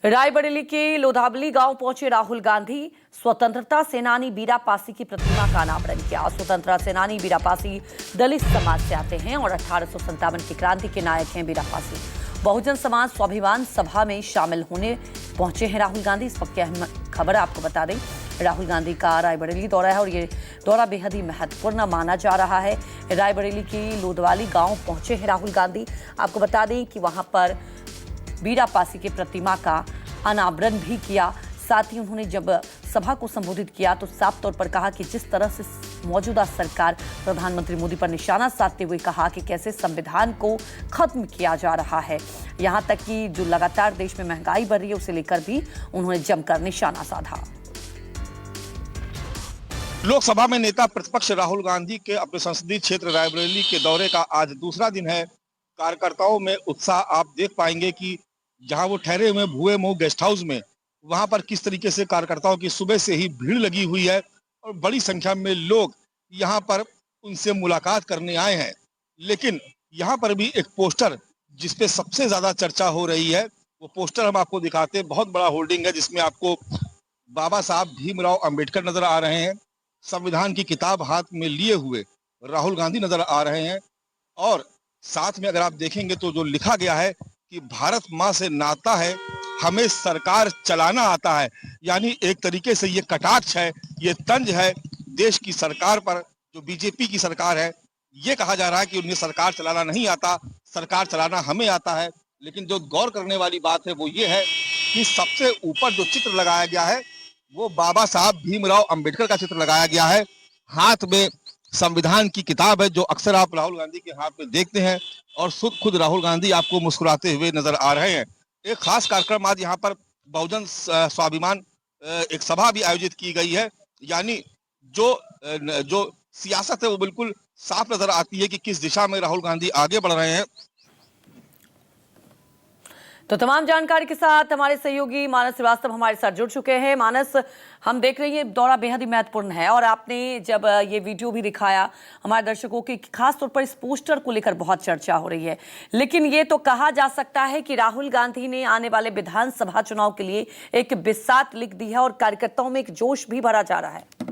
रायबरेली के लोधावली गांव पहुंचे राहुल गांधी। स्वतंत्रता सेनानी बीरा पासी की प्रतिमा का अनावरण किया। स्वतंत्रता सेनानी बीरा पासी दलित समाज से आते हैं और 1857 की क्रांति के नायक हैं बीरा पासी। बहुजन समाज स्वाभिमान सभा में शामिल होने पहुंचे हैं राहुल गांधी। इस वक्त की अहम खबर आपको बता दें, राहुल गांधी का रायबरेली दौरा है और ये दौरा बेहद ही महत्वपूर्ण माना जा रहा है। रायबरेली की लोधवाली गांव पहुंचे हैं राहुल गांधी। आपको बता दें कि वहां पर बीरा पासी की प्रतिमा का अनावरण भी किया। साथ ही उन्होंने जब सभा को संबोधित किया तो साफ तौर पर कहा कि जिस तरह से मौजूदा सरकार प्रधानमंत्री मोदी पर निशाना साधते हुए कहा कि कैसे संविधान को खत्म किया जा रहा है। यहां तक कि जो लगातार देश में महंगाई बढ़ रही है उसे लेकर भी उन्होंने जमकर निशाना साधा। लोकसभा में नेता प्रतिपक्ष राहुल गांधी के अपने संसदीय क्षेत्र रायबरेली के दौरे का आज दूसरा दिन है। कार्यकर्ताओं में उत्साह आप देख पाएंगे कि जहां वो ठहरे हुए भुए मोह गेस्ट हाउस में, वहां पर किस तरीके से कार्यकर्ताओं की सुबह से ही भीड़ लगी हुई है और बड़ी संख्या में लोग यहां पर उनसे मुलाकात करने आए हैं। लेकिन यहां पर भी एक पोस्टर जिसपे सबसे ज्यादा चर्चा हो रही है, वो पोस्टर हम आपको दिखाते हैं। बहुत बड़ा होर्डिंग है जिसमें आपको बाबा साहब भीमराव अंबेडकर नजर आ रहे हैं, संविधान की किताब हाथ में लिए हुए राहुल गांधी नजर आ रहे हैं और साथ में अगर आप देखेंगे तो जो लिखा गया है कि भारत माँ से नाता है, हमें सरकार चलाना आता है। यानी एक तरीके से ये कटाक्ष है, ये तंज है देश की सरकार पर, जो बीजेपी की सरकार है। ये कहा जा रहा है कि उन्हें सरकार चलाना नहीं आता, सरकार चलाना हमें आता है। लेकिन जो गौर करने वाली बात है वो ये है कि सबसे ऊपर जो चित्र लगाया गया है वो बाबा साहब भीमराव अंबेडकर का चित्र लगाया गया है। हाथ में संविधान की किताब है जो अक्सर आप राहुल गांधी के हाथ में देखते हैं और खुद राहुल गांधी आपको मुस्कुराते हुए नजर आ रहे हैं। एक खास कार्यक्रम आज यहाँ पर बहुजन स्वाभिमान एक सभा भी आयोजित की गई है। यानी जो सियासत है वो बिल्कुल साफ नजर आती है कि किस दिशा में राहुल गांधी आगे बढ़ रहे हैं। तो तमाम जानकारी के साथ हमारे सहयोगी मानस श्रीवास्तव हमारे साथ जुड़ चुके हैं। मानस, हम देख रहे हैं ये दौरा बेहद ही महत्वपूर्ण है और आपने जब ये वीडियो भी दिखाया हमारे दर्शकों की, खास तौर पर इस पोस्टर को लेकर बहुत चर्चा हो रही है। लेकिन ये तो कहा जा सकता है कि राहुल गांधी ने आने वाले विधानसभा चुनाव के लिए एक बिसात लिख दी है और कार्यकर्ताओं में एक जोश भी भरा जा रहा है।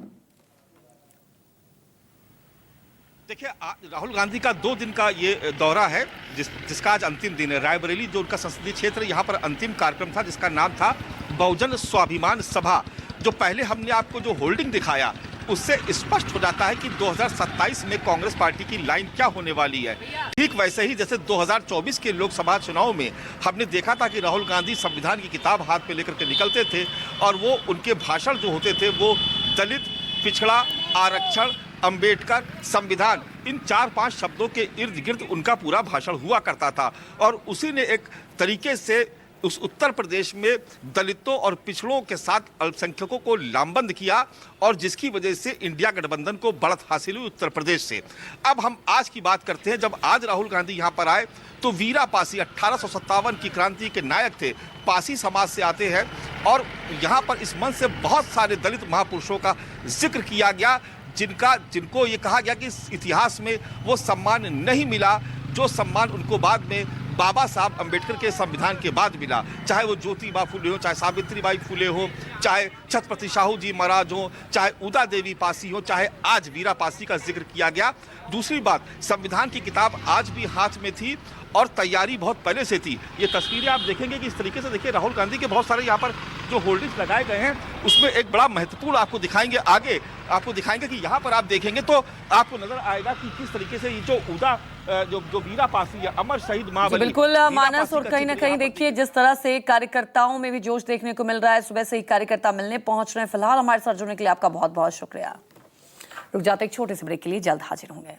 देखिए, राहुल गांधी का 2 दिन का ये दौरा है जिसका आज अंतिम दिन है। रायबरेली जो उनका संसदीय क्षेत्र, यहाँ पर अंतिम कार्यक्रम था जिसका नाम था बहुजन स्वाभिमान सभा। जो पहले हमने आपको जो होल्डिंग दिखाया उससे स्पष्ट हो जाता है कि 2027 में कांग्रेस पार्टी की लाइन क्या होने वाली है। ठीक वैसे ही जैसे 2024 के लोकसभा चुनाव में हमने देखा था कि राहुल गांधी संविधान की किताब हाथ में लेकर के निकलते थे और वो उनके भाषण जो होते थे वो दलित, पिछड़ा, आरक्षण, अंबेडकर, संविधान, इन 4-5 शब्दों के इर्द गिर्द उनका पूरा भाषण हुआ करता था। और उसी ने एक तरीके से उस उत्तर प्रदेश में दलितों और पिछड़ों के साथ अल्पसंख्यकों को लामबंद किया और जिसकी वजह से इंडिया गठबंधन को बढ़त हासिल हुई उत्तर प्रदेश से। अब हम आज की बात करते हैं। जब आज राहुल गांधी यहाँ पर आए तो वीरा पासी 1857 की क्रांति के नायक थे, पासी समाज से आते हैं और यहाँ पर इस मंच से बहुत सारे दलित महापुरुषों का जिक्र किया गया जिनको ये कहा गया कि इस इतिहास में वो सम्मान नहीं मिला जो सम्मान उनको बाद में बाबा साहब अंबेडकर के संविधान के बाद मिला। चाहे वो ज्योतिबा फुले हो, चाहे सावित्रीबाई फुले हो, चाहे छत्रपति शाहू जी महाराज हो, चाहे उदा देवी पासी हो, चाहे आज वीरा पासी का जिक्र किया गया। दूसरी बात, संविधान की किताब आज भी हाथ में थी और तैयारी बहुत पहले से थी। ये तस्वीरें आप देखेंगे कि इस तरीके से, देखिए राहुल गांधी के बहुत सारे यहाँ पर जो होल्डिंग्स लगाए गए हैं उसमें एक बड़ा महत्वपूर्ण आपको दिखाएंगे, आगे आपको दिखाएंगे कि यहाँ पर आप देखेंगे तो आपको नजर आएगा कि किस तरीके से ये जो उदा जो वीरा पासी है, अमर शहीद महाबली। बिल्कुल मानस, और कहीं ना कहीं देखिए जिस तरह से कार्यकर्ताओं में भी जोश देखने को मिल रहा है, सुबह से ही कार्यकर्ता मिलने पहुंच रहे हैं। फिलहाल हमारे साथ जुड़ने के लिए आपका बहुत बहुत शुक्रिया। रुक जाते एक छोटे से ब्रेक के लिए, जल्द हाजिर होंगे।